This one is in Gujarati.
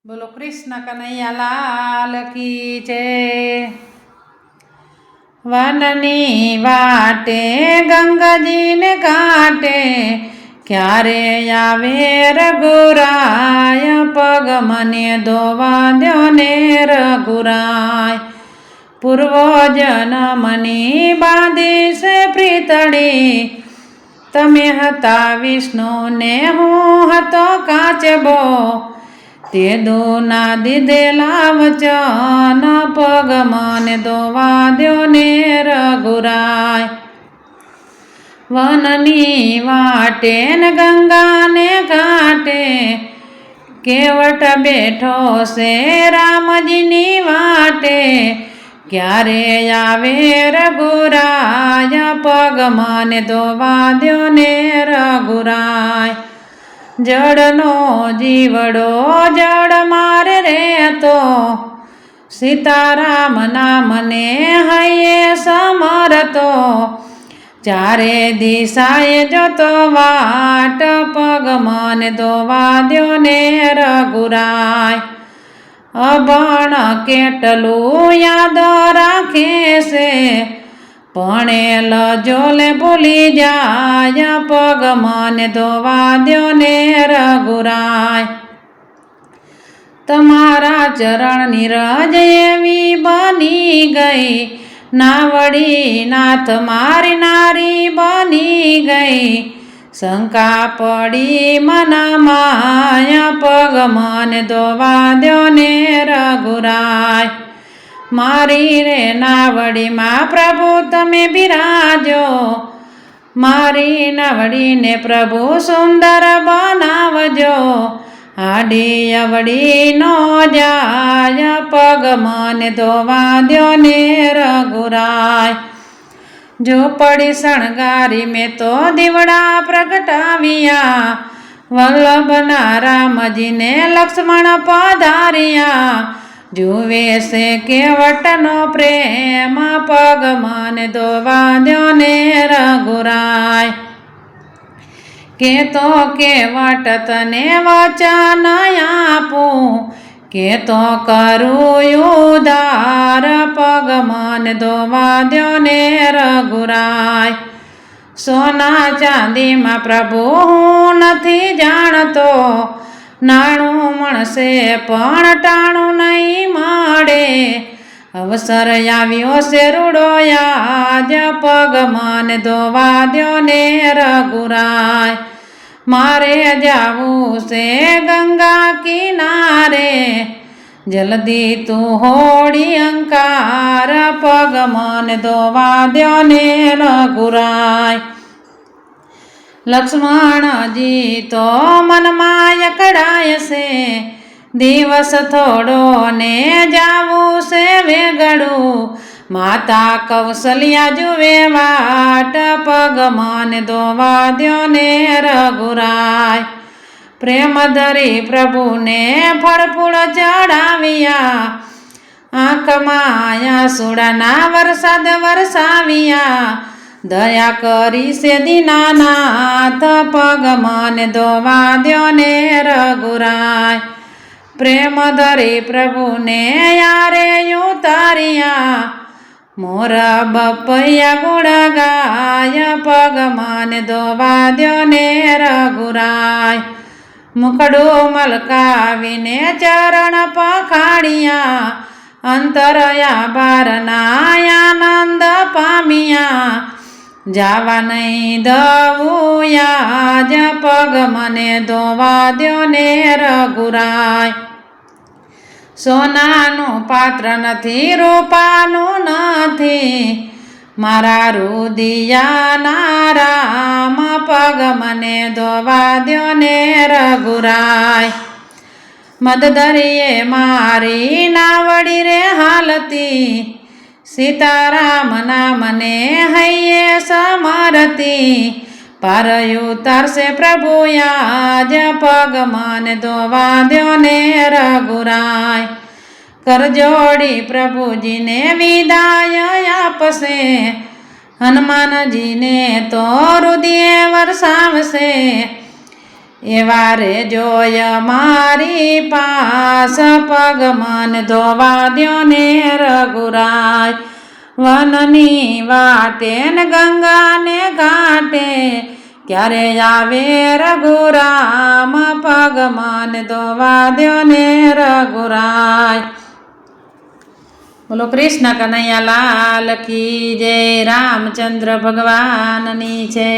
બોલો કૃષ્ણ કનૈયા લાલ કી જય। વનની વાટે ગંગાજીને ઘાટે ક્યારે આવે રઘુરાય, પગ મને ધોવા દ્યો ને રઘુરાય। પૂર્વ જન્મની બાંધી છે પ્રીતળી, તમે હતા વિષ્ણુ ને હું હતો કાચબો, તે દોના દીધેલા વચન, પગ મને ધોવા દ્યો ને રઘુરાય। વનની વાટે ને ગંગાને ઘાટે કેવટ બેઠો છે રામજીની વાટે, ક્યારે આવે રઘુરાય, પગ મને ધોવા દ્યો ને રઘુરાય। જળનો જીવડો જળ મારે રહેતો, સીતારામ નામને હૈયે સમરતો, ચારે દિશાએ જોતો વાટ, પગ મને ધોવા દ્યો ને રઘુરાય। અભણ કેટલું યાદ રાખે છે, ભણેલ જોલે ભૂલી જાય, પગ મને ધોવા દ્યો ને રઘુરાય। તમારા ચરણની રજ એવી બની ગઈ, નાવડી નાથ મારી નારી બની ગઈ, શંકા પડી મનમાં, પગ મને ધોવા દ્યો ને રઘુરાય। મારી રે નાવડીમાં પ્રભુ તમે બિરાજો, મારી નાવડીને પ્રભુ સુંદર બનાવજો, આડી અવડી નો જાય, પગ મને ધોવા દ્યો ને રઘુરાય। ઝૂંપડી શણગારી મેં તો દીવડા પ્રગટાવ્યા, વલ્લભના રામજીને લક્ષ્મણ પધાર્યા, જુએ છે કેવટનો પ્રેમ, પગ મને ધોવા દ્યો ને રઘુરાય। કેતો કેવટ તને વચન આપું, કેતો કરું ઉધાર, પગ મને ધોવા દ્યો ને રઘુરાય। સોના ચાંદીમાં પ્રભુ હું નથી જાણતો, નાણું મળશે પણ ટાણું નહીં મળે, અવસર આવ્યો છે રૂડો આજ, પગ મને ધોવા દ્યો ને રઘુરાય। મારે જાવું છે ગંગા કિનારે, જલ્દી તું હોડી અંકાર, પગ મને ધોવા દ્યો ને રઘુરાય। લક્ષ્મણજી તો મનમાં અકળાય છે, દિવસ થોડો ને જાવું છે વેગળું, માતા કૌશલ્યા જુએ વાટ, પગ મને ધોવા દ્યો ને રઘુરાય। પ્રેમ ધરી પ્રભુને ફળ ફૂલ ચડાવ્યા, આંખમાં આંસુડાના વરસાદ વરસાવ્યા, દયા કરી છે દીનાનાથ, પગ મને ધોવા દ્યો ને રઘુરાય। પ્રેમ ધરી પ્રભુને યારે ઉતાર્યા, મોર બપૈયા ગુણ ગાય, પગ મને ધોવા દ્યો ને રઘુરાય। મુખડું મલકાવીને ચરણ પખાડ્યા, અંતરયા બારના આનંદ પામ્યા, જાવા નહીં દવું યાજ, પગ મને ધોવા દ્યો ને રઘુરાય। સોનાનું પાત્ર નથી રૂપાનું નથી, મારા રુદિયાના રામ, પગ મને ધોવા દ્યો ને રઘુરાય। મદદરીએ મારી નાવડી રે હાલતી, સીતારામ નામને હૈયે સમરતી, પાર ઉતારશે પ્રભુ આજ, પગ મને ધોવા દ્યો ને રઘુરાય। કરજોડી પ્રભુજીને વિદાય આપશે, હનુમાનજીને તો હૃદય વરસાવશે, એવા રે જોય મારી પાસ પગ મન ધોવા દ્યો ને રઘુરાય વનની વાટે ને ગંગાને ઘાટે ક્યારે આવે રઘુરામ પગ મન ધોવા દ્યો ને રઘુરાય બોલો કૃષ્ણ કનૈયા લાલ કી જય રામચંદ્ર ભગવાનની છે।